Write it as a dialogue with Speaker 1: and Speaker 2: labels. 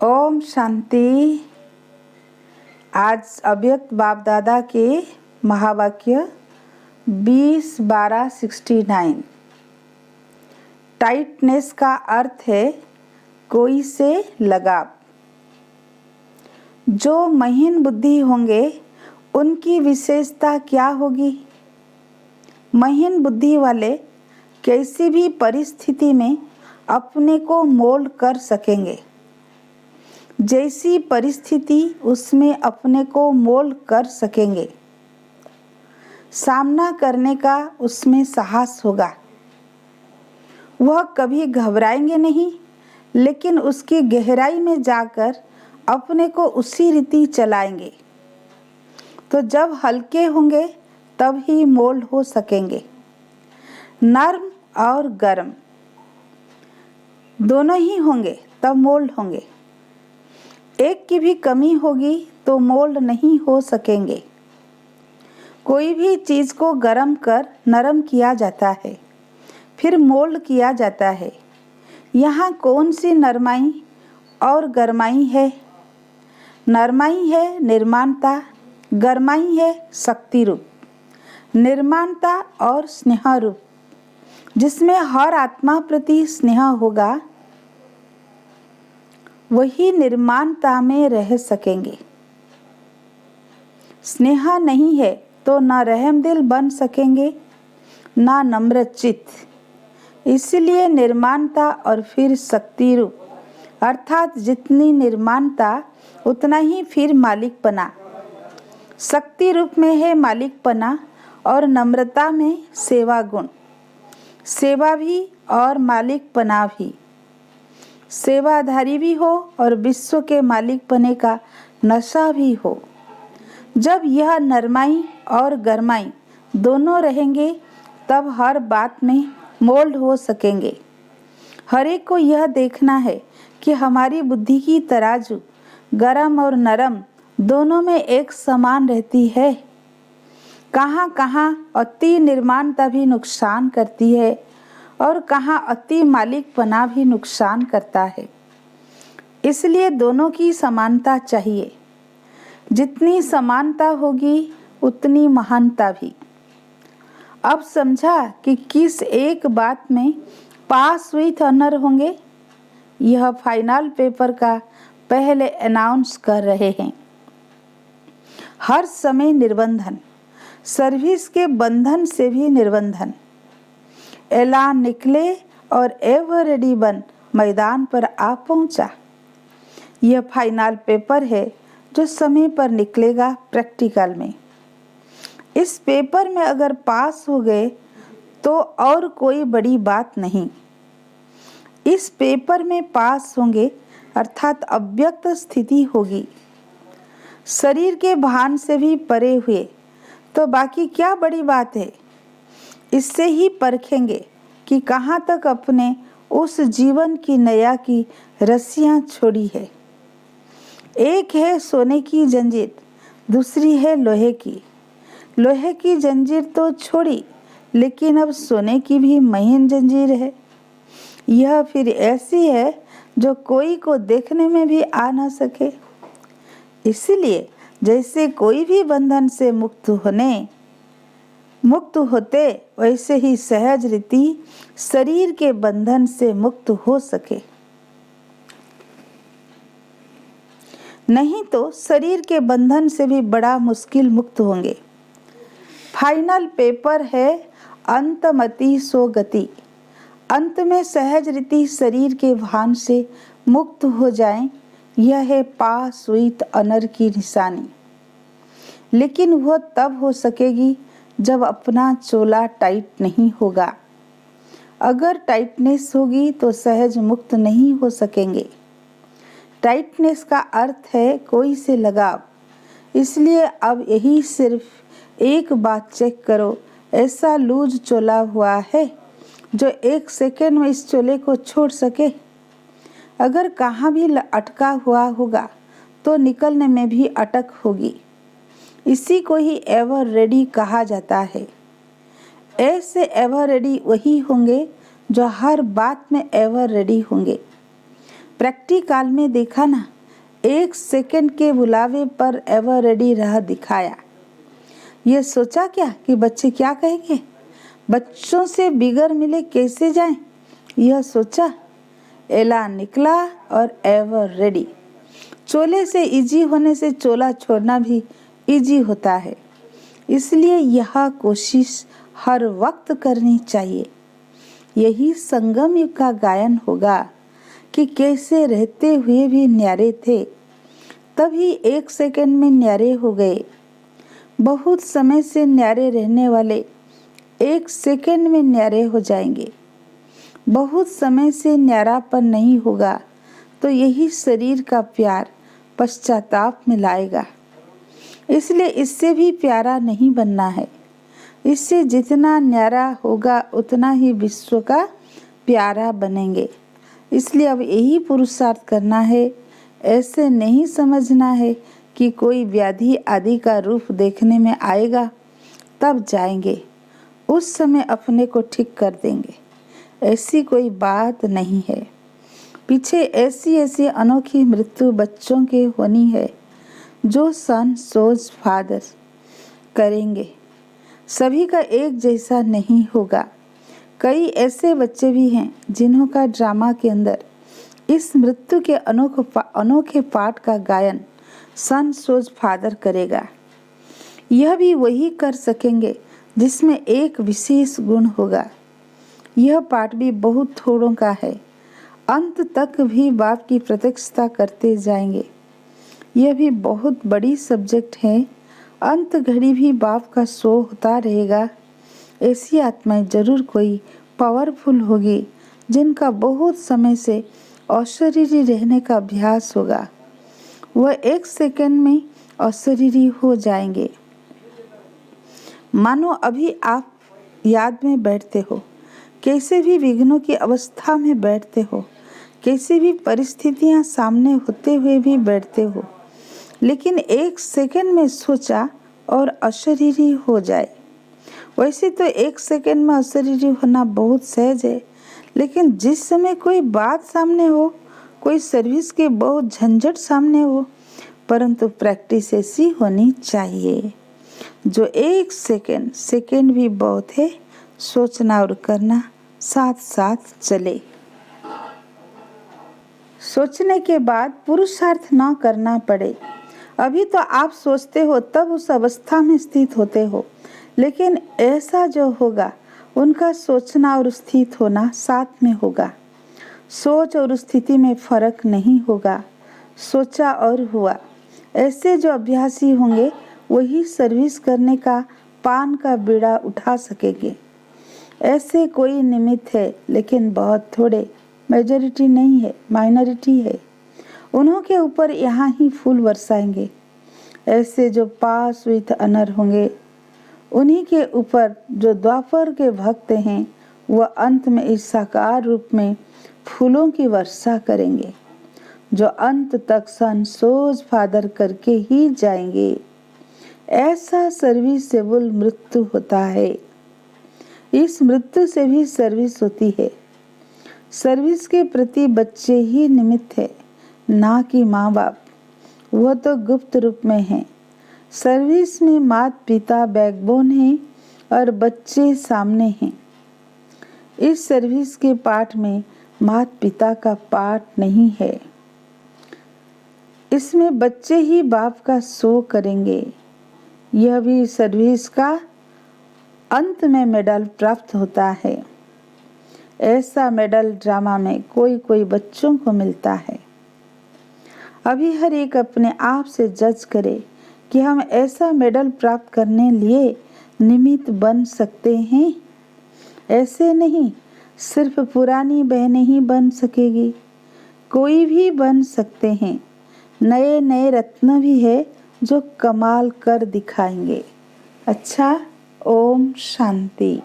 Speaker 1: ओम शांति। आज अव्यक्त बाप दादा के महावाक्य 20-12-69। टाइटनेस का अर्थ है कोई से लगाव। जो महीन बुद्धि होंगे उनकी विशेषता क्या होगी? महीन बुद्धि वाले कैसी भी परिस्थिति में अपने को मोल्ड कर सकेंगे। जैसी परिस्थिति उसमें अपने को मोल्ड कर सकेंगे। सामना करने का उसमें साहस होगा। वह कभी घबराएंगे नहीं, लेकिन उसकी गहराई में जाकर अपने को उसी रीति चलाएंगे। तो जब हल्के होंगे तब ही मोल्ड हो सकेंगे। नर्म और गर्म दोनों ही होंगे तब मोल्ड होंगे। एक की भी कमी होगी तो मोल्ड नहीं हो सकेंगे। कोई भी चीज़ को गर्म कर नरम किया जाता है, फिर मोल्ड किया जाता है। यहाँ कौन सी नरमाई और गरमाई है? नरमाई है निर्माणता, गरमाई है शक्ति रूप। निर्माणता और स्नेह रूप, जिसमें हर आत्मा प्रति स्नेह होगा, वही निर्माणता में रह सकेंगे। स्नेह नहीं है तो न रहम दिल बन सकेंगे, ना नम्र चित्त। इसलिए निर्माणता और फिर शक्ति रूप, अर्थात जितनी निर्माणता उतना ही फिर मालिकपना। शक्ति रूप में है मालिकपना और नम्रता में सेवा गुण। सेवा भी और मालिकपना भी। सेवाधारी भी हो और विश्व के मालिक बने का नशा भी हो। जब यह नरमाई और गरमाई दोनों रहेंगे तब हर बात में मोल्ड हो सकेंगे। हर एक को यह देखना है कि हमारी बुद्धि की तराजू गरम और नरम दोनों में एक समान रहती है। कहाँ कहाँ अति निर्माणता भी नुकसान करती है और कहाँ अति मालिकपना भी नुकसान करता है। इसलिए दोनों की समानता चाहिए। जितनी समानता होगी उतनी महानता भी। अब समझा कि किस एक बात में पास विथ ऑनर होंगे। यह फाइनल पेपर का पहले अनाउंस कर रहे हैं। हर समय निर्बंधन, सर्विस के बंधन से भी निर्बंधन। ऐलान निकले और एवर रेडी बन मैदान पर आ पहुंचा। यह फाइनल पेपर है जो समय पर निकलेगा प्रैक्टिकल में। इस पेपर में अगर पास हो गए तो और कोई बड़ी बात नहीं। इस पेपर में पास होंगे अर्थात अव्यक्त स्थिति होगी। शरीर के भान से भी परे हुए तो बाकी क्या बड़ी बात है। इससे ही परखेंगे कि कहाँ तक अपने उस जीवन की नया की रस्सियाँ छोड़ी है। एक है सोने की जंजीर, दूसरी है लोहे की। लोहे की जंजीर तो छोड़ी, लेकिन अब सोने की भी महीन जंजीर है। यह फिर ऐसी है जो कोई को देखने में भी आ ना सके। इसलिए जैसे कोई भी बंधन से मुक्त होते, वैसे ही सहज रीति शरीर के बंधन से मुक्त हो सके। नहीं तो शरीर के बंधन से भी बड़ा मुश्किल मुक्त होंगे। फाइनल पेपर है अंतमति सो गति। अंत में सहज रीति शरीर के भान से मुक्त हो जाएं, यह है पास विथ ऑनर की निशानी। लेकिन वह तब हो सकेगी जब अपना चोला टाइट नहीं होगा। अगर टाइटनेस होगी तो सहज मुक्त नहीं हो सकेंगे। टाइटनेस का अर्थ है कोई से लगाव। इसलिए अब यही सिर्फ एक बात चेक करो, ऐसा लूज चोला हुआ है जो 1 सेकेंड में इस चोले को छोड़ सके। अगर कहाँ भी अटका हुआ होगा तो निकलने में भी अटक होगी। इसी को ही एवर रेडी कहा जाता है। ऐसे एवर रेडी वही होंगे जो हर बात में एवर रेडी होंगे। प्रैक्टिकल में देखा ना, 1 सेकंड के बुलावे पर एवर रेडी रह दिखाया। ये सोचा क्या कि बच्चे क्या कहेंगे, बच्चों से बिगर मिले कैसे जाएं, यह सोचा। ऐलान निकला और एवर रेडी। चोले से इजी होने से चोला छोड़ना भी इजी होता है, इसलिए यह कोशिश हर वक्त करनी चाहिए। यही संगम युग का गायन होगा कि कैसे रहते हुए भी न्यारे थे, तभी 1 सेकंड में न्यारे हो गए। बहुत समय से न्यारे रहने वाले 1 सेकंड में न्यारे हो जाएंगे। बहुत समय से न्यारापन नहीं होगा तो यही शरीर का प्यार पश्चाताप में लाएगा। इसलिए इससे भी प्यारा नहीं बनना है। इससे जितना न्यारा होगा उतना ही विश्व का प्यारा बनेंगे। इसलिए अब यही पुरुषार्थ करना है। ऐसे नहीं समझना है कि कोई व्याधि आदि का रूप देखने में आएगा तब जाएंगे, उस समय अपने को ठीक कर देंगे। ऐसी कोई बात नहीं है। पीछे ऐसी अनोखी मृत्यु बच्चों के होनी है जो सन सोज फादर करेंगे। सभी का एक जैसा नहीं होगा। कई ऐसे बच्चे भी हैं जिन्हों का ड्रामा के अंदर इस मृत्यु के अनोखे पाठ का गायन सन सोज फादर करेगा। यह भी वही कर सकेंगे जिसमें एक विशेष गुण होगा। यह पाठ भी बहुत थोड़ों का है। अंत तक भी बाप की प्रत्यक्षता करते जाएंगे। यह भी बहुत बड़ी सब्जेक्ट है। अंत घड़ी भी बाप का शो होता रहेगा। ऐसी आत्माएं जरूर कोई पावरफुल होगी जिनका बहुत समय से अशरीरी रहने का अभ्यास होगा। वह 1 सेकंड में अशरीरी हो जाएंगे। मानो अभी आप याद में बैठते हो, कैसे भी विघ्नों की अवस्था में बैठते हो, कैसी भी परिस्थितियां सामने होते हुए भी बैठते हो, लेकिन 1 सेकंड में सोचा और अशरीरी हो जाए। वैसे तो 1 सेकंड में अशरीरी होना बहुत सहज है, लेकिन जिस समय कोई बात सामने हो, कोई सर्विस के बहुत झंझट सामने हो, परंतु प्रैक्टिस ऐसी होनी चाहिए जो 1 सेकंड भी बहुत है, सोचना और करना साथ साथ चले। सोचने के बाद पुरुषार्थ न करना पड़े। अभी तो आप सोचते हो तब उस अवस्था में स्थित होते हो, लेकिन ऐसा जो होगा उनका सोचना और स्थित होना साथ में होगा। सोच और स्थिति में फर्क नहीं होगा, सोचा और हुआ। ऐसे जो अभ्यासी होंगे वही सर्विस करने का पान का बीड़ा उठा सकेंगे। ऐसे कोई निमित्त है, लेकिन बहुत थोड़े, मेजॉरिटी नहीं है, माइनॉरिटी है। उन्हों के ऊपर यहाँ ही फूल बरसाएंगे। ऐसे जो पास विथ अनर होंगे, उन्हीं के ऊपर जो द्वापर के भक्त हैं, वह अंत में इस साकार रूप में फूलों की वर्षा करेंगे, जो अंत तक सन सोज फादर करके ही जाएंगे। ऐसा सर्विसेबल मृत्यु होता है। इस मृत्यु से भी सर्विस होती है। सर्विस के प्रति बच्चे ही निमित्त है, ना कि माँ बाप। वह तो गुप्त रूप में है। सर्विस में माता पिता बैकबोन है और बच्चे सामने हैं। इस सर्विस के पाठ में माता पिता का पाठ नहीं है। इसमें बच्चे ही बाप का शो करेंगे। यह भी सर्विस का अंत में मेडल प्राप्त होता है। ऐसा मेडल ड्रामा में कोई बच्चों को मिलता है। अभी हर एक अपने आप से जज करे कि हम ऐसा मेडल प्राप्त करने लिए निमित्त बन सकते हैं। ऐसे नहीं, सिर्फ पुरानी बहनें ही बन सकेगी, कोई भी बन सकते हैं। नए नए रत्न भी है जो कमाल कर दिखाएंगे। अच्छा, ओम शांति।